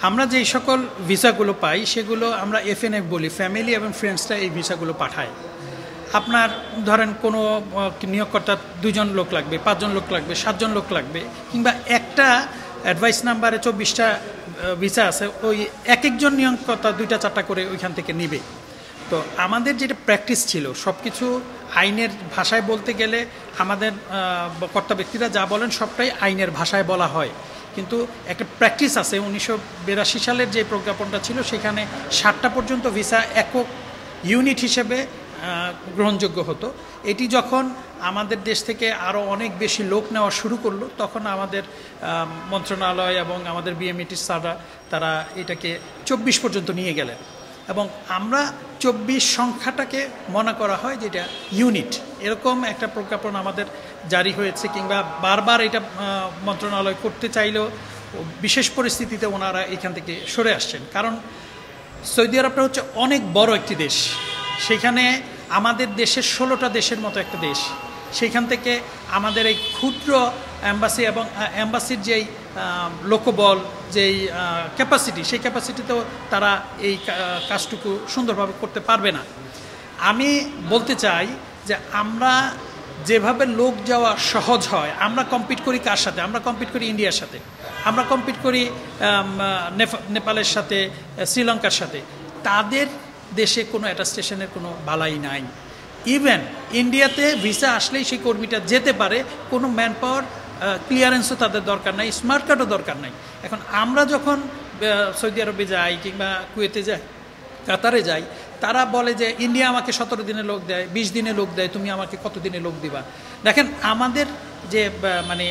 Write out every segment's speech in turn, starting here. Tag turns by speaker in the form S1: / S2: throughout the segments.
S1: আমরা যেই সকল ভিসাগুলো পাই সেগুলো আমরা এফএনএফ বলি, ফ্যামিলি এবং ফ্রেন্ডসরা এই ভিসাগুলো পাঠায়। আপনার ধরেন কোনো নিয়োগকর্তা 2 জন লোক লাগবে, 5 জন লোক লাগবে, 7 জন লোক লাগবে, কিংবা একটা অ্যাডভাইস নাম্বারে 24টা ভিসা আছে, ওই এক একজন নিয়োগকর্তা 2টা-4টা করে ওইখান থেকে নিবে। তো আমাদের যেটা প্র্যাকটিস ছিল সব কিছু আইনের ভাষায় বলতে গেলে আমাদের কর্তা ব্যক্তিরা যা বলেন সবটাই আইনের ভাষায় বলা হয়, কিন্তু একটা প্র্যাকটিস আছে। 1982 সালের যে প্রজ্ঞাপনটা ছিল সেখানে 7টা পর্যন্ত ভিসা একক ইউনিট হিসেবে গ্রহণযোগ্য হতো। এটি যখন আমাদের দেশ থেকে আরও অনেক বেশি লোক নেওয়া শুরু করলো তখন আমাদের মন্ত্রণালয় এবং আমাদের বিএমইটি স্যাররা তারা এটাকে 24 পর্যন্ত নিয়ে গেলেন, এবং আমরা 24 সংখ্যাটাকে মনে করা হয় যেটা ইউনিট, এরকম একটা প্রজ্ঞাপন আমাদের জারি হয়েছে। কিংবা বারবার এটা মন্ত্রণালয় করতে চাইলেও বিশেষ পরিস্থিতিতে ওনারা এখান থেকে সরে আসছেন। কারণ সৌদি আরবটা হচ্ছে অনেক বড় একটি দেশ, সেখানে আমাদের দেশের 16টা দেশের মতো একটা দেশ, সেইখান থেকে আমাদের এই ক্ষুদ্র অ্যাম্বাসি এবং অ্যাম্বাসির যেই লোকবল, যেই ক্যাপাসিটি, সেই ক্যাপাসিটিতেও তারা এই কাজটুকু সুন্দরভাবে করতে পারবে না। আমি বলতে চাই যে আমরা যেভাবে লোক যাওয়া সহজ হয়, আমরা কম্পিট করি কার সাথে? আমরা কম্পিট করি ইন্ডিয়ার সাথে, আমরা কম্পিট করি নেপালের সাথে, শ্রীলঙ্কার সাথে। তাদের দেশে কোনো অ্যাটাস্টেশনের কোনো বালাই নাই। ইভেন ইন্ডিয়াতে ভিসা আসলেই সেই কর্মীটা যেতে পারে, কোনো ম্যান পাওয়ার ক্লিয়ারেন্সও তাদের দরকার নাই, স্মার্ট কার্ডও দরকার নাই। এখন আমরা যখন সৌদি আরবে যাই কিংবা কুয়েতে যাই, কাতারে যাই, তারা বলে যে ইন্ডিয়া আমাকে 17 দিনে লোক দেয়, 20 দিনে লোক দেয়, তুমি আমাকে কত দিনে লোক দিবা? দেখেন আমাদের যে মানে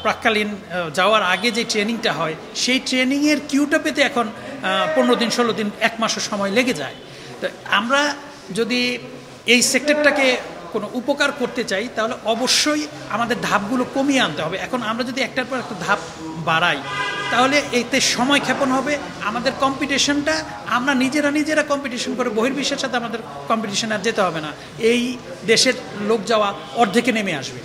S1: প্রাক্কালীন যাওয়ার আগে যে ট্রেনিংটা হয়, সেই ট্রেনিংয়ের কিউটা পেতে এখন 15 দিন, 16 দিন, 1 মাসের সময় লেগে যায়। তো আমরা যদি এই সেক্টরটাকে কোনো উপকার করতে চাই তাহলে অবশ্যই আমাদের ধাপগুলো কমিয়ে আনতে হবে। এখন আমরা যদি একটার পর একটা ধাপ বাড়াই তাহলে এতে সময় ক্ষেপণ হবে, আমাদের কম্পিটিশনটা আমরা নিজেরা কম্পিটিশন করে বহির্বিশ্বের সাথে আমাদের কম্পিটিশন আর যেতে হবে না, এই দেশের লোক যাওয়া অর্ধেকে নেমে আসবে।